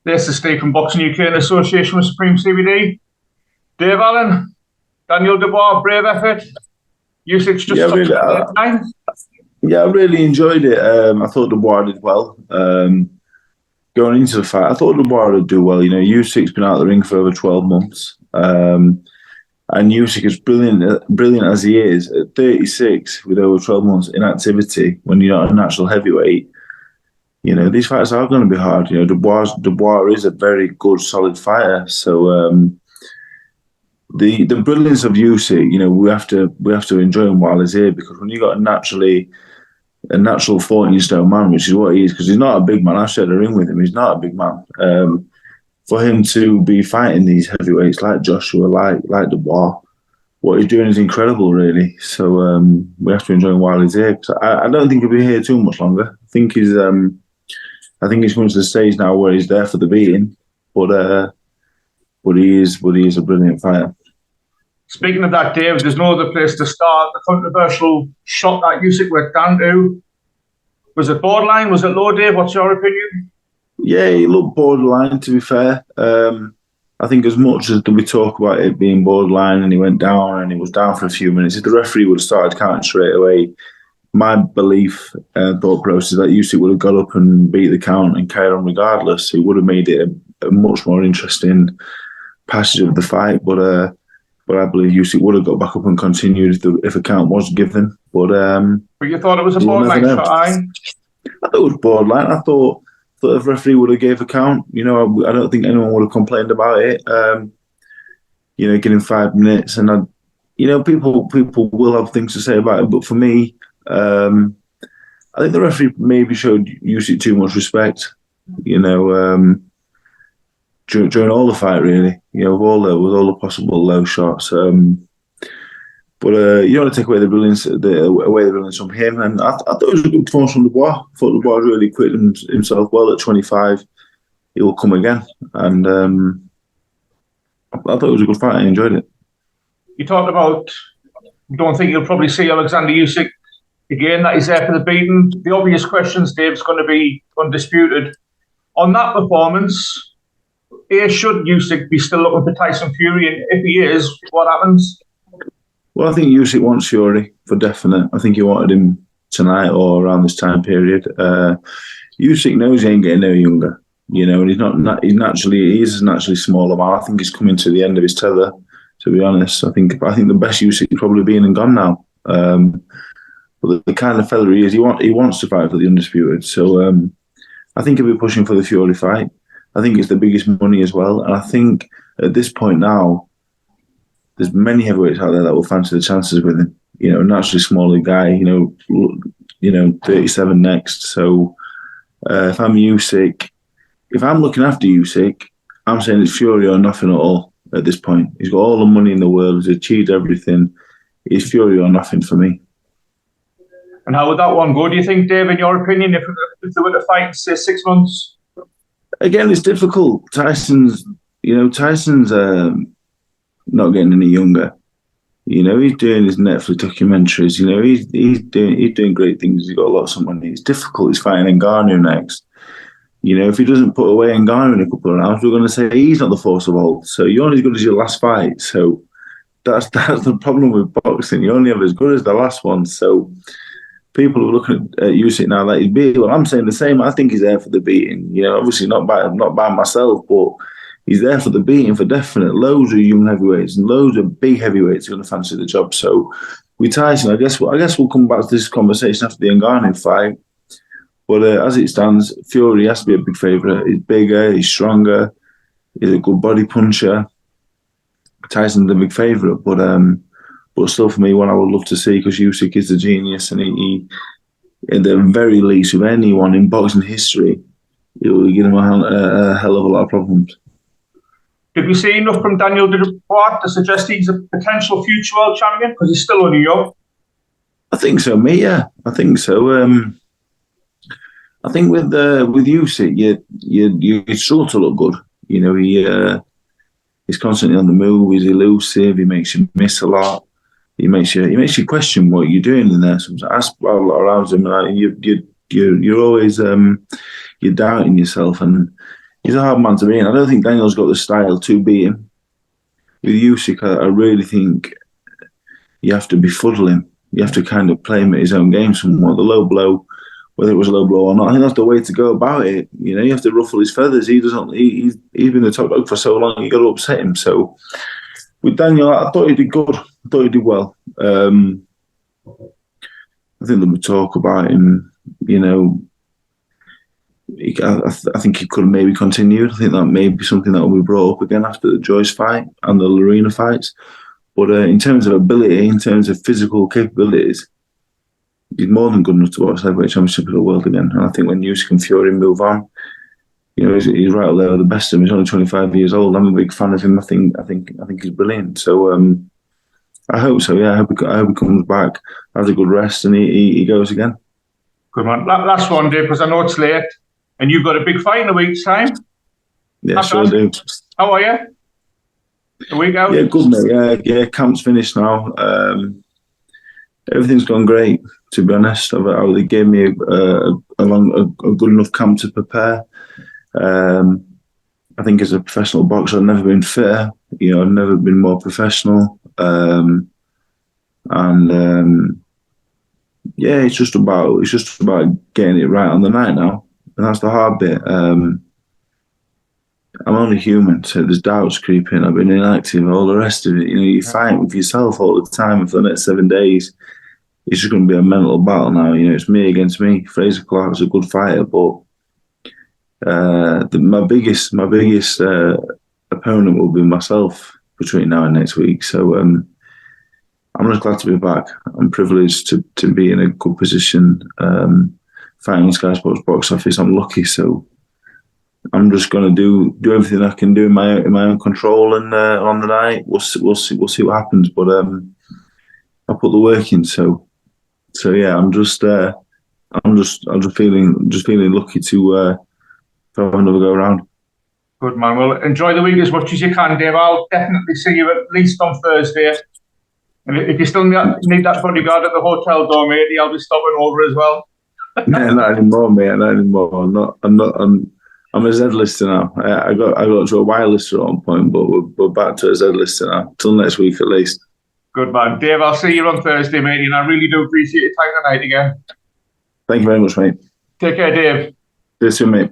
This is Steve from Boxing UK in association with Supreme CBD. Dave Allen, Daniel Dubois, brave effort. Usyk's just I really enjoyed it. I thought Dubois did well. Going into the fight, I thought Dubois would do well. Usyk's been out of the ring for over 12 months. And Usyk is brilliant as he is, at 36 with over 12 months inactivity, when you're not a natural heavyweight. These fights are going to be hard. Dubois is a very good, solid fighter. So the brilliance of Usyk, we have to enjoy him while he's here, because when you got a natural 14-stone man, which is what he is, because he's not a big man. I shared a ring with him. He's not a big man. For him to be fighting these heavyweights like Joshua, like Dubois, what he's doing is incredible, really. So we have to enjoy him while he's here. I don't think he'll be here too much longer. I think he's coming to the stage now where he's there for the beating, but he is a brilliant fighter. Speaking of that, Dave, there's no other place to start. The controversial shot that Usyk went down to, was it borderline? Was it low, Dave? What's your opinion? Yeah, it looked borderline, to be fair. I think as much as we talk about it being borderline and he went down and he was down for a few minutes, if the referee would have started counting straight away, my belief and thought process is that Usyk would have got up and beat the count and carried on regardless. It would have made it a much more interesting passage of the fight, but I believe Usyk would have got back up and continued if a count was given. But you thought it was a borderline shot, I thought it was borderline. I thought if the referee would have gave a count, I don't think anyone would have complained about it. Getting 5 minutes, and people will have things to say about it. But for me, I think the referee maybe showed Usyk too much respect. During all the fight, really. With all the possible low shots. But you don't want to take away the brilliance from him. And I thought it was a good performance from Dubois. I thought Dubois really quitted himself well at 25. He will come again. And I thought it was a good fight. I enjoyed it. You talked about, you don't think you'll probably see Oleksandr Usyk again, that he's there for the beating. The obvious questions, Dave's going to be undisputed. On that performance, should Usyk be still looking for Tyson Fury? And if he is, what happens? Well, I think Usyk wants Fury for definite. I think he wanted him tonight or around this time period. Usyk knows he ain't getting no younger, and he's a naturally smaller man. I think he's coming to the end of his tether, to be honest. I think the best Usyk is probably been and gone now. But the kind of fella he is, he wants to fight for the undisputed. So I think he'll be pushing for the Fury fight. I think it's the biggest money as well. And I think at this point now, there's many heavyweights out there that will fancy the chances with him. Naturally smaller guy, 37 next. So if I'm Usyk, if I'm looking after Usyk, I'm saying it's Fury or nothing at all at this point. He's got all the money in the world. He's achieved everything. It's Fury or nothing for me. And how would that one go, do you think, Dave, in your opinion, if they were to fight in, say, 6 months? Again, it's difficult. Tyson's not getting any younger. He's doing his Netflix documentaries. He's doing great things. He's got lots of money. It's difficult. He's fighting Ngannou next. If he doesn't put away Ngannou in a couple of rounds, we're going to say he's not the force of old. So you're only as good as your last fight. So that's the problem with boxing. You're only ever as good as the last one. So people are looking at Usyk now like he's beat. Well, I'm saying the same. I think he's there for the beating. Obviously not by myself, but he's there for the beating for definite. Loads of young heavyweights and loads of big heavyweights are going to fancy the job. So with Tyson, I guess we'll come back to this conversation after the Ngannou fight. But as it stands, Fury has to be a big favourite. He's bigger, he's stronger, he's a good body puncher. Tyson's a big favourite, but still for me, one I would love to see, because Usyk is a genius, and he, at the very least, with anyone in boxing history, it will give him a hell of a lot of problems. Did we see enough from Daniel Dubois to suggest he's a potential future world champion? Because he's still only young. I think so, mate. Yeah, I think so. I think with Usyk, you struggle to look good. He's constantly on the move. He's elusive. He makes you miss a lot. He makes you question what you're doing in there. Sometimes I ask a lot around him, and you're always you're doubting yourself, and he's a hard man to beat. I don't think Daniel's got the style to beat him. With Usyk, I really think you have to befuddle him. You have to kind of play him at his own game somewhat. The low blow, whether it was a low blow or not, I think that's the way to go about it. You know, you have to ruffle his feathers. He's been the top dog for so long, you got to upset him. So with Daniel, I thought he did good. I thought he did well. I think there was talk about him, you know, I think he could have maybe continued. I think that may be something that will be brought up again after the Joyce fight and the Lorena fights. But in terms of ability, in terms of physical capabilities, he's more than good enough to watch heavyweight championship of the world again. And I think when Usyk and Fury move on, you know, he's right up there with the best of them. He's only 25 years old. I'm a big fan of him. I think he's brilliant. So I hope so. Yeah, I hope he comes back, has a good rest, and he goes again. Good man. Last one, Dave, because I know it's late, and you've got a big fight in a week's time. Yeah, sure do. How are you? A week out? Yeah, good mate. Yeah. Camp's finished now. Everything's gone great. To be honest, they gave me a good enough camp to prepare. I think as a professional boxer, I've never been fitter. You know, I've never been more professional. Yeah, it's just about getting it right on the night now, and that's the hard bit. I'm only human, so there's doubts creeping. I've been inactive, all the rest of it. You know, you fight with yourself all the time for the next 7 days. It's just going to be a mental battle now. You know, it's me against me. Fraser Clark's a good fighter, but my biggest opponent will be myself between now and next week. So I'm just glad to be back. I'm privileged to be in a good position, fighting on Sky Sports box office. I'm lucky, so I'm just going to do everything I can do in my own control, and on the night we'll see what happens. But I put the work in, so yeah, I'm just feeling lucky to have another go around. Good man. Well, enjoy the week as much as you can, Dave. I'll definitely see you at least on Thursday. And if you still need that bodyguard at the hotel door, matey, I'll be stopping over as well. Yeah, not anymore, mate. Not anymore. I'm a Z-lister now. I got to a Y-lister at one point, but we're back to a Z-lister now. Till next week at least. Good man. Dave, I'll see you on Thursday, mate, and I really do appreciate your time tonight again. Thank you very much, mate. Take care, Dave. See you soon, mate.